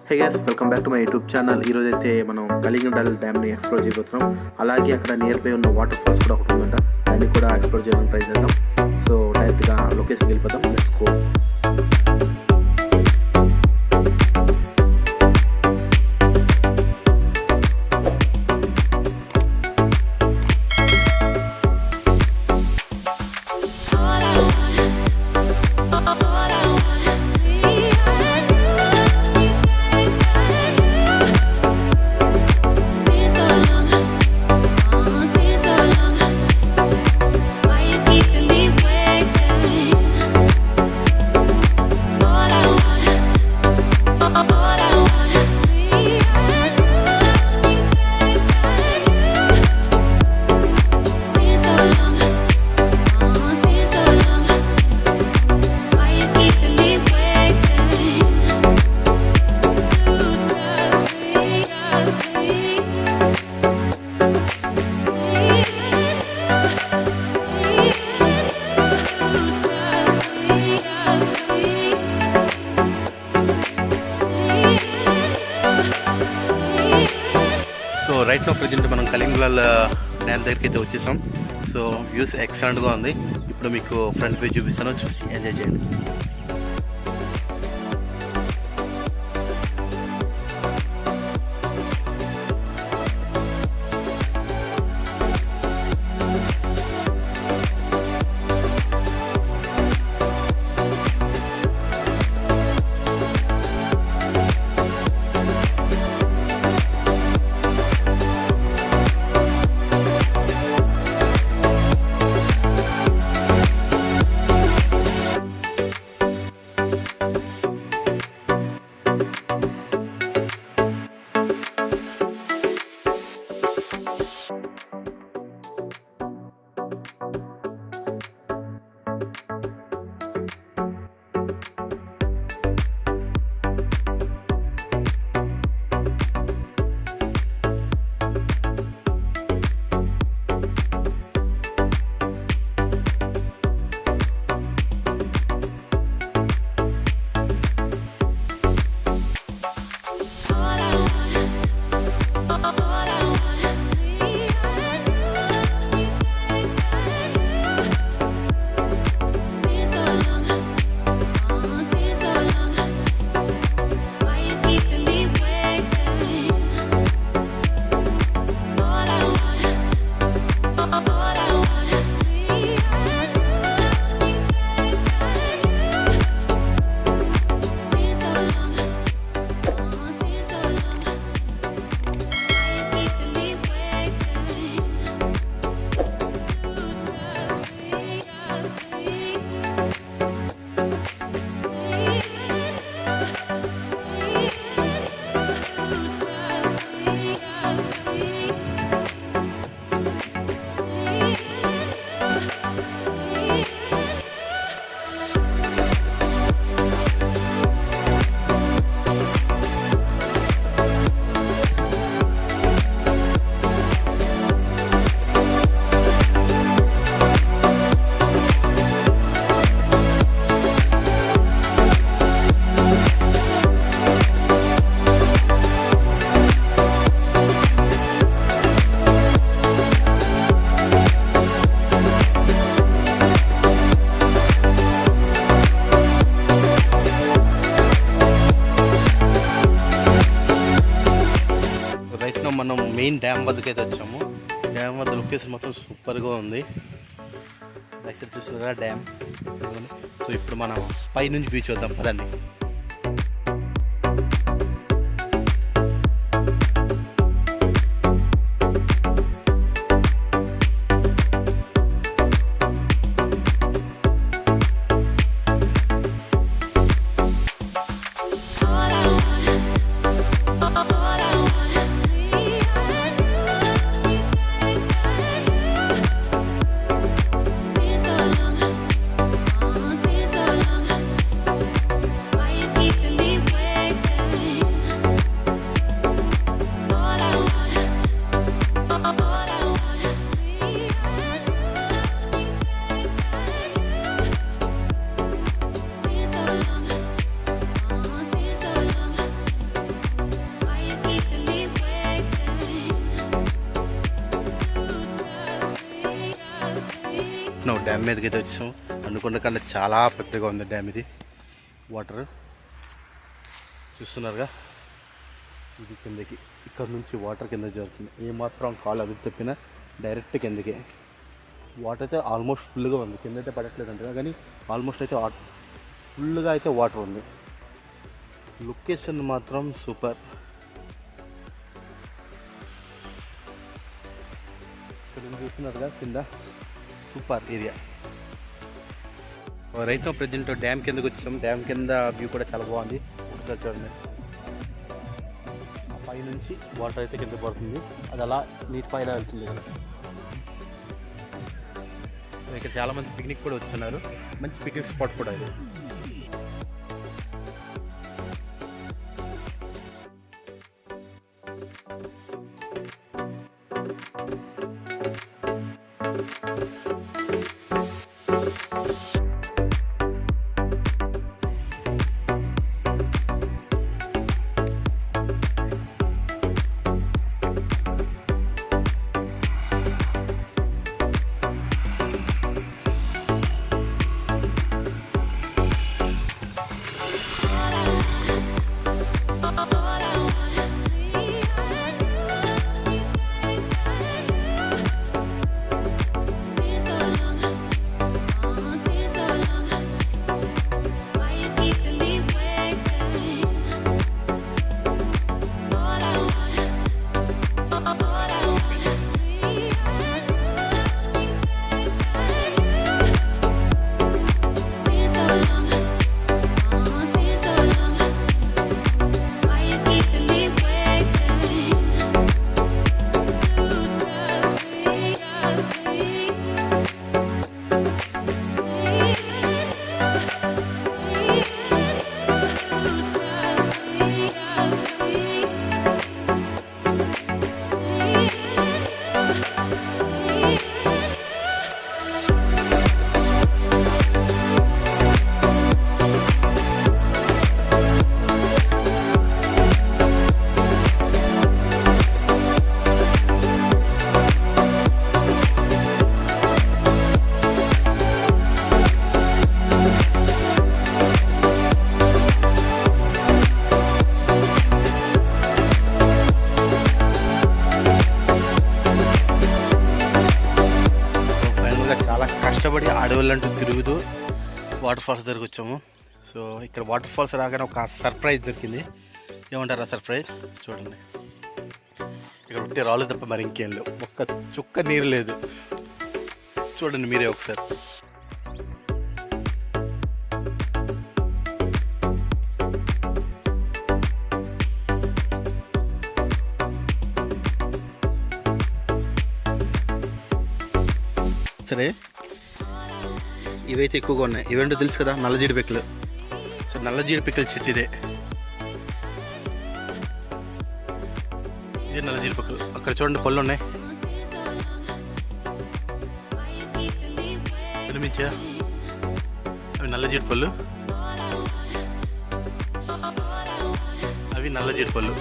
Hey guys, welcome back to my YouTube channel. ఈరోజు అయితే మనం కలింగ డ్యామ్ని ఎక్స్ప్లోర్ చేయబోతున్నాం. అలాగే అక్కడ నియర్ బై ఉన్న వాటర్ ఫాల్స్ కూడా ఒకటి ఉందంట, దాన్ని కూడా ఎక్స్ప్లోర్ చేయడానికి ట్రై చేద్దాం. సో డైరెక్ట్గా లొకేషన్కి వెళ్ళిపోతాం. Let's go. Right no present మనం కలింగ డ్యామ్ దగ్గరికి అయితే వచ్చేసాం. సో వ్యూస్ ఎక్సలెంట్గా ఉంది. ఇప్పుడు మీకు ఫ్రంట్ వ్యూ చూపిస్తాను, చూసి ఎంజాయ్ చేయండి. మనం మెయిన్ డ్యామ్ వద్దకు అయితే వచ్చాము. డ్యామ్ వద్ద లొకేషన్ మొత్తం సూపర్గా ఉంది. నెక్స్ట్ చూస్తున్నారా డ్యామ్. సో ఇప్పుడు మనం పైనుంచి వ్యూ చూద్దాం పదండి. డ్యామ్ మీదకి అయితే వచ్చాం. అనుకున్న కన్నా చాలా పెద్దగా ఉంది డ్యామ్. ఇది వాటర్ చూస్తున్నారుగా, ఇది కిందకి, ఇక్కడ నుంచి వాటర్ కింద జరుగుతుంది. ఏమాత్రం కాలు అది తప్పినా డైరెక్ట్ కిందకి. వాటర్ అయితే ఆల్మోస్ట్ ఫుల్గా ఉంది, కింద అయితే పడట్లేదు అంటే కానీ ఆల్మోస్ట్ అయితే ఫుల్గా అయితే వాటర్ ఉంది. లొకేషన్ మాత్రం సూపర్. ఇక్కడ చూస్తున్నట్టుగా కింద సూపర్ ఏరియా. రైతు ప్రజెంట్ డ్యామ్ కిందకి వచ్చాం. డ్యామ్ కింద వ్యూ కూడా చాలా బాగుంది. ఒకసారి చూడండి, ఆ పై నుంచి వాటర్ అయితే కింద పడుతుంది, అది అలా నీటి పైన వెళ్తుంది కదా. ఇక్కడ చాలామంది పిక్నిక్ కూడా వచ్చున్నారు, మంచి పిక్నిక్ స్పాట్ కూడా ఇది. కష్టపడి అడవులంటూ తిరుగుతూ వాటర్ ఫాల్స్ దగ్గరికి వచ్చాము. సో ఇక్కడ వాటర్ ఫాల్స్ రాగానే ఒక సర్ప్రైజ్ దొరికింది. ఏమంటారు ఆ సర్ప్రైజ్? చూడండి, ఇక్కడ ఉంటే రాళ్ళు తప్ప మరి ఇంకేం లేవు, ఒక్క చుక్క నీరు లేదు. చూడండి మీరే ఒకసారి. సరే, ఇవైతే ఎక్కువగా ఉన్నాయి. ఇవేంటో తెలుసు కదా, నల్ల జీడిపిక్కలు. సో నల్ల జీడిపిక్కల చెట్టు ఇదే నల్ల జీడిపిక్కలు. అక్కడ చూడండి పళ్ళు ఉన్నాయి, కనిపించా? అవి నల్ల జీడిపళ్ళు, అవి నల్ల జీడిపళ్ళు.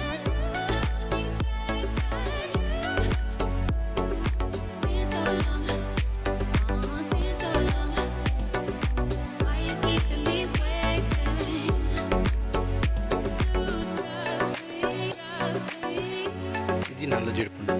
ఇది నల్ల జీడిపండు.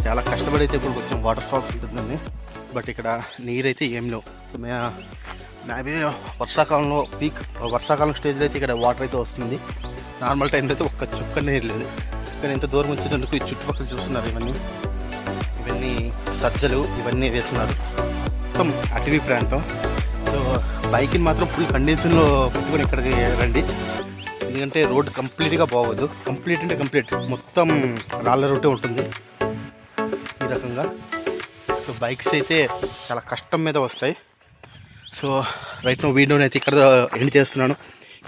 చాలా కష్టపడి అయితే ఇప్పుడు కొంచెం వాటర్ ఫాల్స్ ఉంటుందండి, బట్ ఇక్కడ నీరైతే ఏం లేవు. సో మేబీ వర్షాకాలం స్టేజ్లో అయితే ఇక్కడ వాటర్ అయితే వస్తుంది. నార్మల్ టైంలో అయితే ఒక్క చుక్క నీరు లేదు. కానీ ఇంత దూరం వచ్చేందుకు ఈ చుట్టుపక్కల చూస్తున్నారు, ఇవన్నీ సజ్జలు ఇవన్నీ వేస్తున్నారు. మొత్తం అటవీ ప్రాంతం. సో బైక్ని మాత్రం ఫుల్ కండిషన్లో పెట్టుకొని ఇక్కడికి రండి, ఎందుకంటే రోడ్ కంప్లీట్గా బాగోదు. కంప్లీట్ అంటే కంప్లీట్ మొత్తం రాళ్ళ రోడ్డే ఉంటుంది ఈ రకంగా. సో బైక్స్ అయితే చాలా కష్టం మీద వస్తాయి. సో రైట్ నో వీడియోని అయితే ఇక్కడ ఎండ్ చేస్తున్నాను.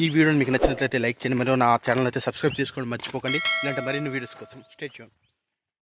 ఈ వీడియోని మీకు నచ్చినట్లయితే లైక్ చేయండి, మరియు నా ఛానల్ అయితే సబ్స్క్రైబ్ చేసుకోండి మర్చిపోకండి. ఇలాంటి మరిన్ని వీడియోస్ కోసం స్టే ట్యూన్.